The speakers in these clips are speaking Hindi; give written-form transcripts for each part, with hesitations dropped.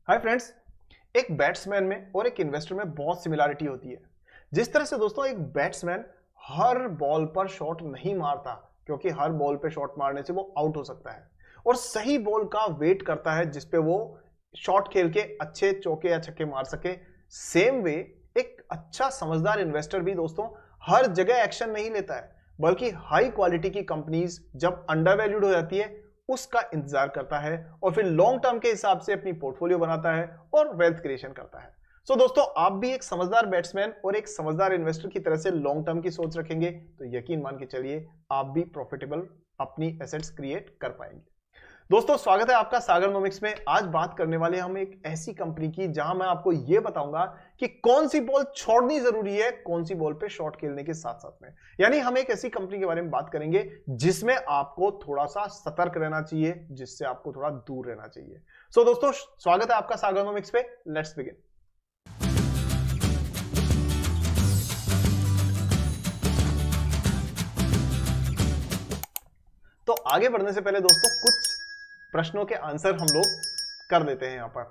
Hi friends. एक बैट्समैन में और एक इन्वेस्टर में बहुत सिमिलरिटी होती है। जिस तरह से दोस्तों एक बैट्समैन हर बॉल पर शॉट नहीं मारता, क्योंकि हर बॉल पे शॉट मारने से वो आउट हो सकता है और सही बॉल का वेट करता है जिसपे वो शॉट खेल के अच्छे चौके या छक्के मार सके। सेम वे एक अच्छा समझदार इन्वेस्टर भी दोस्तों हर जगह एक्शन नहीं लेता है, बल्कि हाई क्वालिटी की कंपनीज जब अंडर वैल्यूड हो जाती है उसका इंतजार करता है और फिर लॉन्ग टर्म के हिसाब से अपनी पोर्टफोलियो बनाता है और वेल्थ क्रिएशन करता है। सो दोस्तों, आप भी एक समझदार बैट्समैन और एक समझदार इन्वेस्टर की तरह से लॉन्ग टर्म की सोच रखेंगे तो यकीन मान के चलिए आप भी प्रॉफिटेबल अपनी एसेट्स क्रिएट कर पाएंगे। दोस्तों, स्वागत है आपका सागरनोमिक्स में। आज बात करने वाले हम एक ऐसी कंपनी की जहां मैं आपको यह बताऊंगा कि कौन सी बॉल छोड़नी जरूरी है, कौन सी बॉल पे शॉट खेलने के साथ साथ में। यानी हम एक ऐसी कंपनी के बारे में बात करेंगे जिसमें आपको थोड़ा सा सतर्क रहना चाहिए, जिससे आपको थोड़ा दूर रहना चाहिए। सो दोस्तों, स्वागत है आपका सागरनोमिक्स पे। Let's begin. तो आगे बढ़ने से पहले दोस्तों कुछ प्रश्नों के आंसर हम लोग कर देते हैं यहां पर।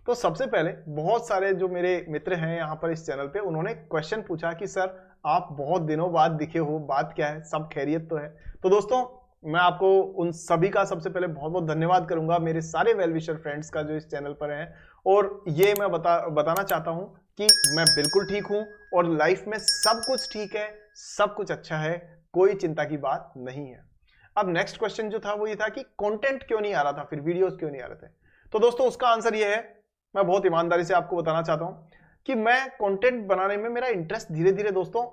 तो सबसे पहले बहुत सारे जो मेरे मित्र हैं यहां पर इस चैनल पे, उन्होंने क्वेश्चन पूछा कि सर आप बहुत दिनों बाद दिखे हो, बात क्या है, सब खैरियत तो है। तो दोस्तों, मैं आपको उन सभी का सबसे पहले बहुत बहुत धन्यवाद करूंगा, मेरे सारे वेल विशर फ्रेंड्स का जो इस चैनल पर हैं। और ये मैं बताना चाहता हूं कि मैं बिल्कुल ठीक हूं और लाइफ में सब कुछ ठीक है, सब कुछ अच्छा है, कोई चिंता की बात नहीं है। अब नेक्स्ट क्वेश्चन जो था वो ये था कि कंटेंट क्यों नहीं आ रहा था, फिर वीडियोस क्यों नहीं आ रहे थे। तो दोस्तों उसका आंसर ये है, मैं बहुत ईमानदारी से आपको बताना चाहता हूं कि मैं कंटेंट बनाने में मेरा इंटरेस्ट धीरे धीरे दोस्तों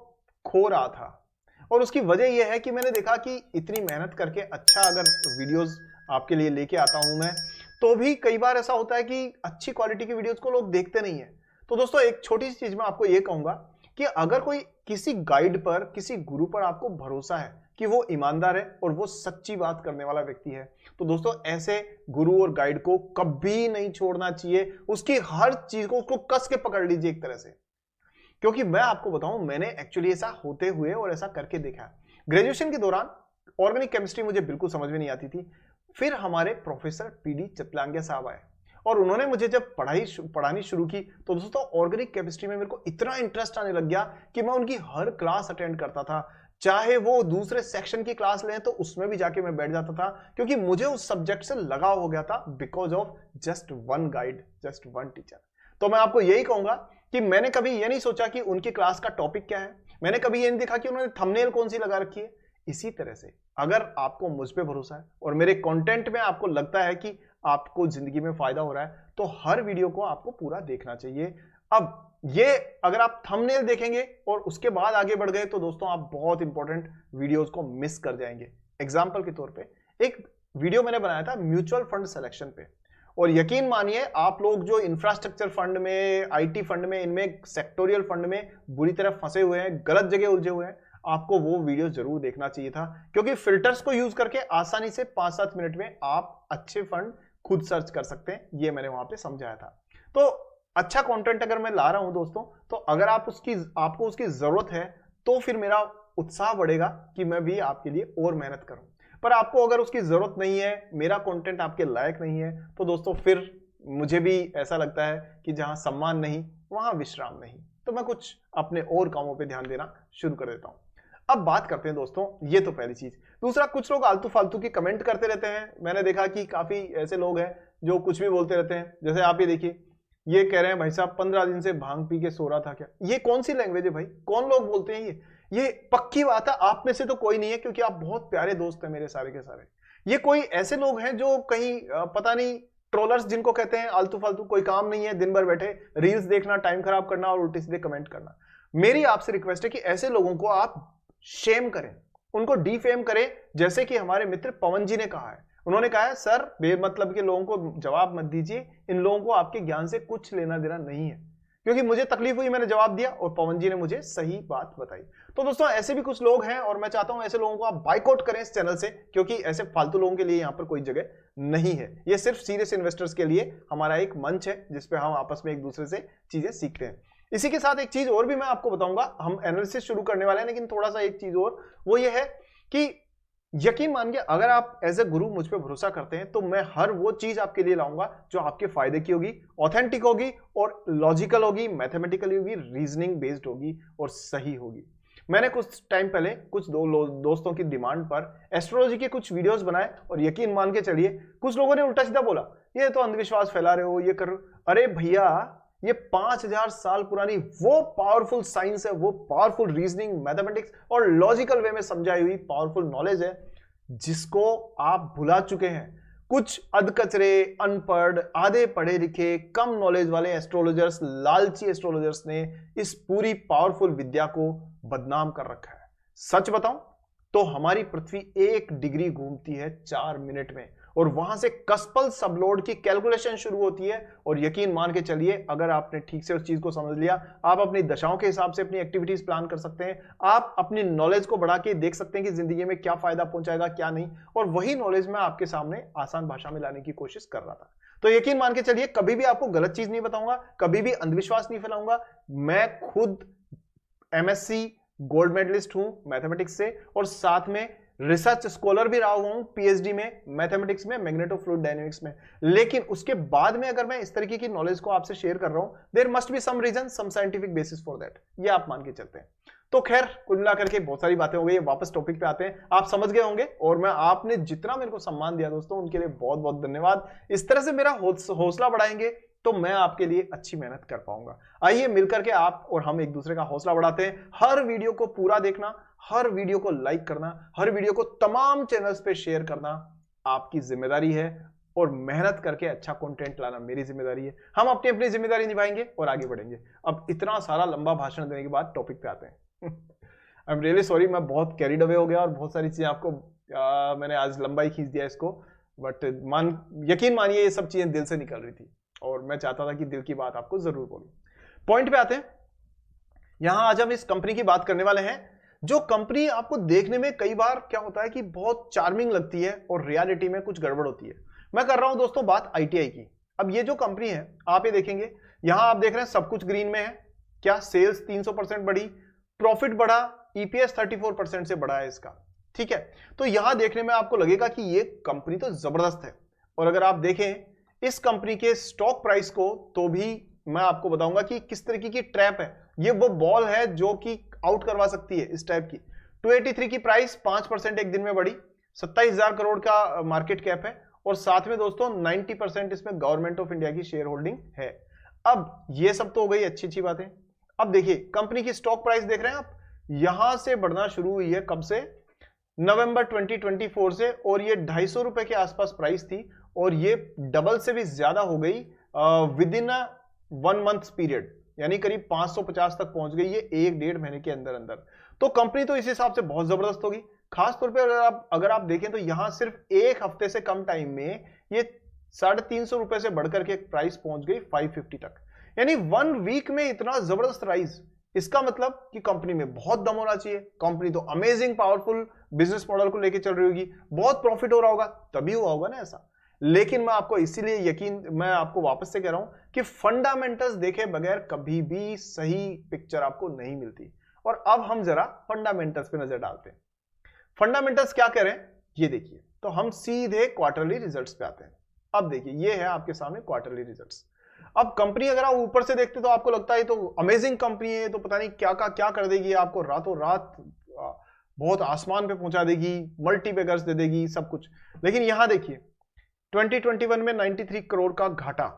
खो रहा था। और उसकी वजह यह है कि मैंने देखा कि इतनी मेहनत करके अच्छा अगर वीडियोस आपके लिए लेके आता हूं मैं, तो भी कई बार ऐसा होता है कि अच्छी क्वालिटी की वीडियोस को लोग देखते नहीं है। तो दोस्तों एक छोटी सी चीज मैं आपको ये कहूंगा कि अगर कोई किसी गाइड पर, किसी गुरु पर आपको भरोसा है कि वो ईमानदार है और वो सच्ची बात करने वाला व्यक्ति है, तो दोस्तों ऐसे गुरु और गाइड को कभी नहीं छोड़ना चाहिए। उसकी हर चीज को उसको कस के पकड़ लीजिए एक तरह से। क्योंकि मैं आपको बताऊं, मैंने एक्चुअली ऐसा होते हुए और ऐसा करके देखा। ग्रेजुएशन के दौरान ऑर्गेनिक केमिस्ट्री मुझे बिल्कुल समझ में नहीं आती थी। फिर हमारे प्रोफेसर पीडी चितलांगे साहब आए और उन्होंने मुझे जब पढ़ानी शुरू की तो दोस्तों ऑर्गेनिक केमिस्ट्री में मेरे को इतना इंटरेस्ट आने लग गया कि मैं उनकी हर क्लास अटेंड करता था। चाहे वो दूसरे सेक्शन की क्लास लें तो उसमें भी जाके मैं बैठ जाता था, क्योंकि मुझे उस सब्जेक्ट से लगाव हो गया था because of just one guide, just one teacher. तो मैं आपको यही कहूंगा कि मैंने कभी ये नहीं सोचा कि उनकी क्लास का टॉपिक क्या है, मैंने कभी ये नहीं देखा कि उन्होंने थंबनेल कौन सी लगा रखी है। इसी तरह से अगर आपको मुझ पे भरोसा है और मेरे कंटेंट में आपको लगता है कि आपको जिंदगी में फायदा हो रहा है, तो हर वीडियो को आपको पूरा देखना चाहिए। अब ये अगर आप थंबनेल देखेंगे और उसके बाद आगे बढ़ गए तो दोस्तों आप बहुत इंपॉर्टेंट वीडियोस को मिस कर जाएंगे। एग्जांपल के तौर पे एक वीडियो मैंने बनाया था म्यूचुअल फंड सिलेक्शन पे, और यकीन मानिए आप लोग जो इंफ्रास्ट्रक्चर फंड में, आईटी फंड में, इनमें सेक्टोरियल फंड में बुरी तरह फंसे हुए हैं, गलत जगह उलझे हुए हैं, आपको वो वीडियो जरूर देखना चाहिए था। क्योंकि फिल्टर्स को यूज करके आसानी से 5-7 मिनट में आप अच्छे फंड खुद सर्च कर सकते हैं, ये मैंने वहां पे समझाया था। तो अच्छा कंटेंट अगर मैं ला रहा हूं दोस्तों, तो अगर आपको उसकी जरूरत है तो फिर मेरा उत्साह बढ़ेगा कि मैं भी आपके लिए और मेहनत करूं। पर आपको अगर उसकी जरूरत नहीं है, मेरा कंटेंट आपके लायक नहीं है, तो दोस्तों फिर मुझे भी ऐसा लगता है कि जहां सम्मान नहीं वहां विश्राम नहीं, तो मैं कुछ अपने और कामों पे ध्यान देना शुरू कर देता हूं। अब बात करते हैं दोस्तों, ये तो पहली चीज। दूसरा, कुछ लोग आलतू फालतू की कमेंट करते रहते हैं। मैंने देखा कि काफी ऐसे लोग हैं जो कुछ भी बोलते रहते हैं। जैसे आप ये देखिए, ये कह रहे हैं भाई साहब 15 दिन से भांग पी के सो रहा था क्या। ये कौन सी लैंग्वेज है भाई, कौन लोग बोलते हैं ये पक्की बात है आप में से तो कोई नहीं है, क्योंकि आप बहुत प्यारे दोस्त हैं मेरे सारे के सारे। ये कोई ऐसे लोग हैं जो कहीं पता नहीं, ट्रोलर्स जिनको कहते हैं, आलतू फालतू, कोई काम नहीं है, दिन भर बैठे रील्स देखना, टाइम खराब करना और उल्टे सीधे कमेंट करना। मेरी आपसे रिक्वेस्ट है कि ऐसे लोगों को आप शेम करें, उनको डिफेम करें, जैसे कि हमारे मित्र पवन जी ने कहा है। उन्होंने कहा है सर बेमतलब के लोगों को जवाब मत दीजिए, इन लोगों को आपके ज्ञान से कुछ लेना देना नहीं है। क्योंकि मुझे तकलीफ हुई, मैंने जवाब दिया और पवन जी ने मुझे सही बात बताई। तो दोस्तों ऐसे भी कुछ लोग हैं और मैं चाहता हूं ऐसे लोगों को आप बाइकआउट करें इस चैनल से, क्योंकि ऐसे फालतू लोगों के लिए यहां पर कोई जगह नहीं है। ये सिर्फ सीरियस इन्वेस्टर्स के लिए हमारा एक मंच है जिसपे हम आपस में एक दूसरे से चीजें सीखते हैं। इसी के साथ एक चीज और भी मैं आपको बताऊंगा, हम एनालिसिस शुरू करने वाले हैं, लेकिन थोड़ा सा एक चीज और, वो ये है कि यकीन मानिए अगर आप एज ए गुरु मुझ पर भरोसा करते हैं तो मैं हर वो चीज आपके लिए लाऊंगा जो आपके फायदे की होगी, ऑथेंटिक होगी और लॉजिकल होगी, मैथमेटिकली होगी, रीजनिंग बेस्ड होगी और सही होगी। मैंने कुछ टाइम पहले कुछ दोस्तों की डिमांड पर एस्ट्रोलॉजी के कुछ वीडियोस बनाए और यकीन मान के चलिए कुछ लोगों ने उल्टा सीधा बोला, ये तो अंधविश्वास फैला रहे हो, ये कर रहे हो। अरे भैया, ये 5000 साल पुरानी वो पावरफुल साइंस है, वो पावरफुल रीजनिंग, मैथमेटिक्स और लॉजिकल वे में समझाई हुई पावरफुल नॉलेज है जिसको आप भुला चुके हैं। कुछ अधकचरे, अनपढ़, आधे पढ़े लिखे, कम नॉलेज वाले एस्ट्रोलॉजर्स, लालची एस्ट्रोलॉजर्स ने इस पूरी पावरफुल विद्या को बदनाम कर रखा है। सच बताऊं तो हमारी पृथ्वी 1 डिग्री घूमती है 4 मिनट में और वहां से कस्पल सबलोड की कैलकुलेशन शुरू होती है। और यकीन मान के चलिए अगर आपने ठीक से उस चीज को समझ लिया, आप अपनी दशाओं के हिसाब से अपनी एक्टिविटीज प्लान कर सकते हैं, आप अपनी नॉलेज को बढ़ा के देख सकते हैं कि जिंदगी में क्या फायदा पहुंचाएगा क्या नहीं। और वही नॉलेज मैं आपके सामने आसान भाषा में लाने की कोशिश कर रहा था। तो यकीन मान के चलिए कभी भी आपको गलत चीज नहीं बताऊंगा, कभी भी अंधविश्वास नहीं फैलाऊंगा। मैं खुद MSc गोल्ड मेडलिस्ट हूं मैथमेटिक्स से और साथ में रिसर्च स्कॉलर भी रहा हुआ हूं PhD में मैथमेटिक्स में, मैग्नेटोफ्लूइड डायनेमिक्स में। लेकिन उसके बाद में अगर मैं इस तरीके की नॉलेज को आपसे शेयर कर रहा हूं, there must be some reason, some scientific basis for that, ये आप मान के चलते हैं। तो खैर कुल मिलाकर के बहुत सारी बातें हो गई, वापस टॉपिक पे आते हैं। आप समझ गए होंगे और मैं आपने जितना मेरे को सम्मान दिया दोस्तों उनके लिए बहुत बहुत धन्यवाद। इस तरह से मेरा हौसला बढ़ाएंगे तो मैं आपके लिए अच्छी मेहनत कर पाऊंगा। आइए मिलकर के आप और हम एक दूसरे का हौसला बढ़ाते हैं। हर वीडियो को पूरा देखना, हर वीडियो को लाइक करना, हर वीडियो को तमाम चैनल्स पे शेयर करना आपकी जिम्मेदारी है और मेहनत करके अच्छा कंटेंट लाना मेरी जिम्मेदारी है। हम अपनी अपनी जिम्मेदारी निभाएंगे और आगे बढ़ेंगे। अब इतना सारा लंबा भाषण देने के बाद टॉपिक पे आते हैं। आई एम रियली सॉरी, मैं बहुत कैरिड अवे हो गया और बहुत सारी चीजें आपको मैंने आज लंबा ही खींच दिया इसको, बट यकीन मानिए ये सब चीजें दिल से निकल रही थी और मैं चाहता था कि दिल की बात आपको जरूर बोलूं। पॉइंट पे आते हैं। यहां आज हम इस कंपनी की बात करने वाले हैं जो कंपनी आपको देखने में कई बार क्या होता है कि बहुत चार्मिंग लगती है और रियलिटी में कुछ गड़बड़ होती है। मैं कर रहा हूं दोस्तों बात ITI की। अब ये जो कंपनी है आप ये देखेंगे, यहां आप देख रहे हैं सब कुछ ग्रीन में है। क्या सेल्स 300% बढ़ी, प्रॉफिट बढ़ा, EPS 34% से बढ़ा है इसका, ठीक है। तो यहां देखने में आपको लगेगा कि ये कंपनी तो जबरदस्त है। और अगर आप देखें इस कंपनी के स्टॉक प्राइस को तो भी मैं आपको बताऊंगा कि किस तरीके की ट्रैप है। ये वो बॉल है जो कि आउट करवा सकती है इस टाइप की। 283 की प्राइस 5% एक दिन में बढ़ी, 27,000 करोड़ का मार्केट कैप है और साथ में दोस्तों 90% इसमें गवर्नमेंट ऑफ इंडिया की शेयर होल्डिंग है। अब ये सब तो हो गई अच्छी अच्छी बातें। अब देखिए कंपनी की स्टॉक प्राइस देख रहे हैं आप, यहां से बढ़ना शुरू हुई है कब से, नवंबर 2024 से, और ये 250 रुपए के आसपास प्राइस थी और ये डबल से भी ज्यादा हो गई विद इन 1 मंथ पीरियड, यानी करीब 550 तक पहुंच गई ये 1-1.5 महीने के अंदर अंदर। तो कंपनी तो इस हिसाब से बहुत जबरदस्त होगी। खास तौर पे अगर आप देखें तो यहां सिर्फ एक हफ्ते से कम टाइम में ये 350 रुपए से बढ़कर के प्राइस पहुंच गई 550 तक, यानी 1 वीक में इतना जबरदस्त राइज। इसका मतलब कि कंपनी में बहुत दम होना चाहिए। कंपनी तो अमेजिंग पावरफुल बिजनेस मॉडल को लेकर चल रही होगी, बहुत प्रॉफिट हो रहा होगा, तभी हुआ होगा ना ऐसा। लेकिन मैं आपको इसीलिए मैं आपको वापस से कह रहा हूं कि फंडामेंटल्स देखे बगैर कभी भी सही पिक्चर आपको नहीं मिलती। और अब हम जरा फंडामेंटल्स पे नजर डालते हैं। फंडामेंटल्स क्या कह रहे हैं ये देखिए। तो हम सीधे क्वार्टरली रिजल्ट्स पे आते हैं। अब देखिए ये है आपके सामने क्वार्टरली रिजल्ट्स। अब कंपनी अगर आप ऊपर से देखते तो आपको लगता है तो अमेजिंग कंपनी है, तो पता नहीं क्या का क्या कर देगी, आपको रातों रात बहुत आसमान पे पहुंचा देगी, मल्टीबैगर्स दे देगी, सब कुछ। लेकिन यहां देखिए 2021 में 93 करोड़ का घाटा,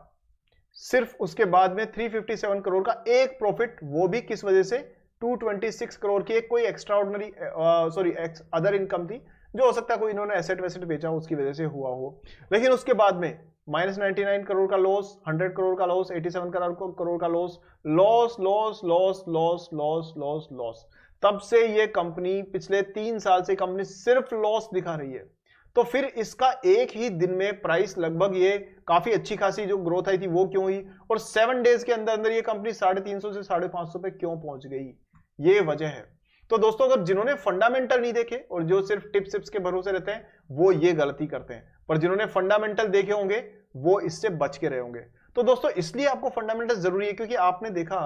सिर्फ उसके बाद में 357 करोड़ का एक प्रॉफिट, वो भी किस वजह से, 226 करोड़ की एक कोई एक्स्ट्राऑर्डिनरी अदर इनकम थी, जो हो सकता है कोई इन्होंने एसेट वेसेट बेचा उसकी वजह से हुआ हो। लेकिन उसके बाद में -99 करोड़ का लॉस, 100 करोड़ का लॉस, 87 करोड़ का loss, loss loss loss loss loss loss loss. तब से ये कंपनी पिछले 3 साल से कंपनी सिर्फ लॉस दिखा रही है। तो फिर इसका एक ही दिन में प्राइस लगभग ये काफी अच्छी खासी जो ग्रोथ आई थी वो क्यों हुई, और 7 डेज के अंदर अंदर ये कंपनी 350 से 550 पे क्यों पहुंच गई, ये वजह है। तो दोस्तों अगर जिन्होंने फंडामेंटल नहीं देखे और जो सिर्फ टिप्स के भरोसे रहते हैं वो ये गलती करते हैं, पर जिन्होंने फंडामेंटल देखे होंगे वो इससे बच के रहे होंगे। तो दोस्तों इसलिए आपको फंडामेंटल जरूरी है, क्योंकि आपने देखा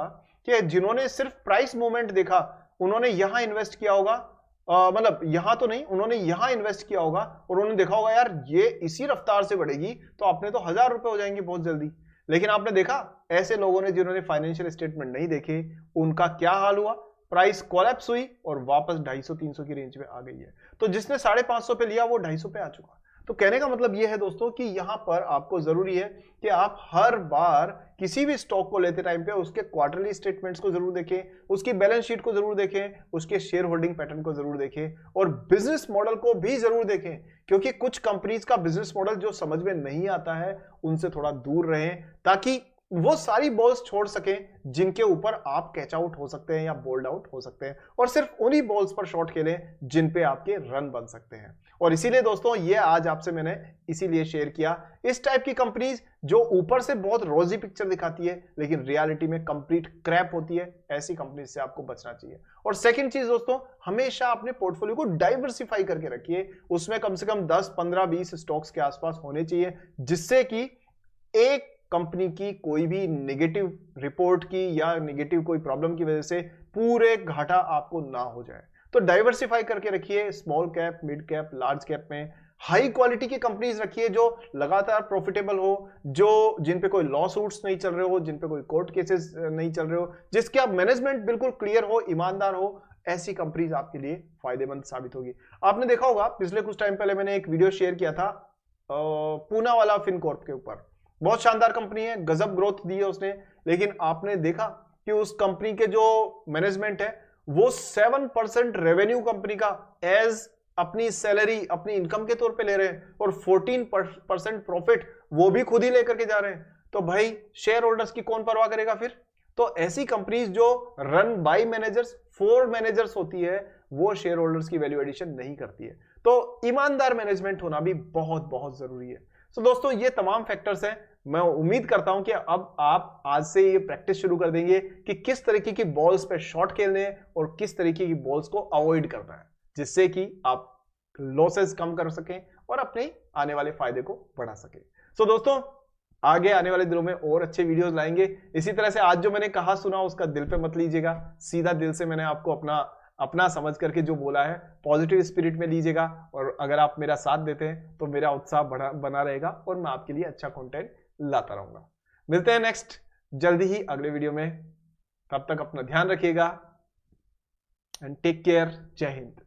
कि जिन्होंने सिर्फ प्राइस मूवमेंट देखा उन्होंने यहां इन्वेस्ट किया होगा मतलब यहां तो नहीं, उन्होंने यहां इन्वेस्ट किया होगा और उन्होंने देखा होगा यार ये इसी रफ्तार से बढ़ेगी तो अपने तो 1000 रुपए हो जाएंगे बहुत जल्दी। लेकिन आपने देखा ऐसे लोगों ने जिन्होंने फाइनेंशियल स्टेटमेंट नहीं देखे उनका क्या हाल हुआ, प्राइस कोलैप्स हुई और वापस 250-300 की रेंज में आ गई है। तो जिसने 550 पे लिया वो 250 पे आ चुका। तो कहने का मतलब यह है दोस्तों कि यहां पर आपको जरूरी है कि आप हर बार किसी भी स्टॉक को लेते टाइम पे उसके क्वार्टरली स्टेटमेंट्स को जरूर देखें, उसकी बैलेंस शीट को जरूर देखें, उसके शेयर होल्डिंग पैटर्न को जरूर देखें और बिजनेस मॉडल को भी जरूर देखें, क्योंकि कुछ कंपनीज का बिजनेस मॉडल जो समझ में नहीं आता है उनसे थोड़ा दूर रहें ताकि वो सारी बॉल्स छोड़ सकें जिनके ऊपर आप कैच आउट हो सकते हैं या बोल्ड आउट हो सकते हैं और सिर्फ उन्हीं बॉल्स पर शॉट खेलें जिन पे आपके रन बन सकते हैं। और इसीलिए दोस्तों ये आज आपसे मैंने इसीलिए शेयर किया, इस टाइप की कंपनीज जो ऊपर से बहुत रोजी पिक्चर दिखाती है लेकिन रियलिटी में कंप्लीट क्रैप होती है, ऐसी कंपनीज से आपको बचना चाहिए। और सेकंड चीज दोस्तों, हमेशा अपने पोर्टफोलियो को डाइवर्सिफाई करके रखिए, उसमें कम से कम 10, 15, 20 स्टॉक्स के आसपास होने चाहिए जिससे कि एक कंपनी की कोई भी नेगेटिव रिपोर्ट की या नेगेटिव कोई प्रॉब्लम की वजह से पूरे घाटा आपको ना हो जाए। तो डाइवर्सिफाई करके रखिए, small cap, mid cap, large cap में हाई क्वालिटी की कंपनीज रखिए जो लगातार प्रॉफिटेबल हो, जो जिन पे कोई लॉ सूट्स नहीं चल रहे हो, जिन पे कोई कोर्ट केसेस नहीं चल रहे हो, जिसके आप मैनेजमेंट बिल्कुल क्लियर हो, ईमानदार हो, ऐसी कंपनीज आपके लिए फायदेमंद साबित होगी। आपने देखा होगा पिछले कुछ टाइम पहले मैंने एक वीडियो शेयर किया था पूना वाला फिनकॉर्प के ऊपर, बहुत शानदार कंपनी है, गजब ग्रोथ दी है उसने, लेकिन आपने देखा कि उस कंपनी के जो मैनेजमेंट है वो 7% रेवेन्यू कंपनी का एज अपनी सैलरी, अपनी इनकम के तौर पे ले रहे हैं और 14% प्रॉफिट वो भी खुद ही लेकर के जा रहे हैं। तो भाई शेयर होल्डर्स की कौन परवाह करेगा फिर? तो ऐसी कंपनीज जो run by managers, for managers होती है वो शेयर होल्डर्स की वैल्यू एडिशन नहीं करती है। तो ईमानदार मैनेजमेंट होना भी बहुत बहुत जरूरी है। तो दोस्तों ये तमाम फैक्टर्स हैं, मैं उम्मीद करता हूं कि अब आप आज से ये प्रैक्टिस शुरू कर देंगे कि किस तरीके की बॉल्स पे शॉट खेलने हैं और किस तरीके की बॉल्स को अवॉइड करना है, जिससे कि आप लॉसेस कम कर सकें और अपने आने वाले फायदे को बढ़ा सकें। सो दोस्तों आगे आने वाले दिनों में और अच्छे वीडियोस लाएंगे। इसी तरह से आज जो मैंने कहा सुना उसका दिल पे मत लीजिएगा, सीधा दिल से मैंने आपको अपना समझ करके जो बोला है पॉजिटिव स्पिरिट में लीजिएगा और अगर आप मेरा साथ देते हैं तो मेरा उत्साह बना रहेगा और मैं आपके लिए अच्छा कंटेंट लाता रहूंगा। मिलते हैं नेक्स्ट जल्दी ही अगले वीडियो में, तब तक अपना ध्यान रखिएगा एंड टेक केयर। जय हिंद।